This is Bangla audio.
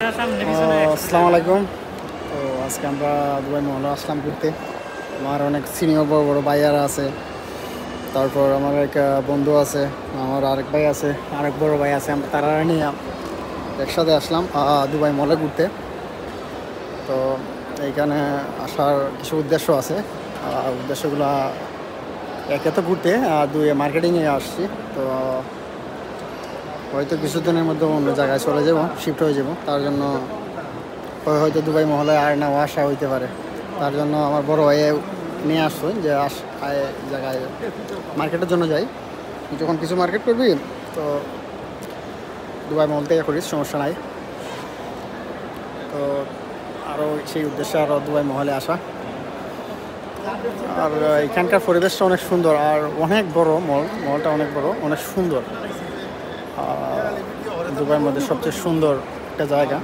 আসসালামু আলাইকুম। তো আজকে আমরা দুবাই মহলে আসলাম ঘুরতে। আমার অনেক সিনিয়র বড় বড় ভাইয়ারা আছে, তারপর আমার এক বন্ধু আছে, আমার আরেক ভাই আছে, আরেক বড় ভাই আছে। আমরা তারা নিয়ে একসাথে আসলাম দুবাই মহলে ঘুরতে। তো এইখানে আসার কিছু উদ্দেশ্য আছে। উদ্দেশ্যগুলো একে তো ঘুরতে, আর দুই মার্কেটিংয়ে আসছি। তো হয়তো কিছুদিনের মধ্যে অন্য জায়গায় চলে যাব, শিফট হয়ে যাব। তার জন্য হয়তো দুবাই মহলে আর না আসা হইতে পারে। তার জন্য আমার বড় ভাই নিয়ে আসছো যে জায়গায় মার্কেটের জন্য যাই। যখন কিছু মার্কেট করবি তো দুবাই মহল থেকে করিস, সমস্যা নাই। তো আরও সেই উদ্দেশ্যে আরও দুবাই মহলে আসা। আর এখানকার পরিবেশটা অনেক সুন্দর, আর অনেক বড় মলটা অনেক বড়, অনেক সুন্দর। দুবাইয়ের মধ্যে সবচেয়ে সুন্দর একটা জায়গা।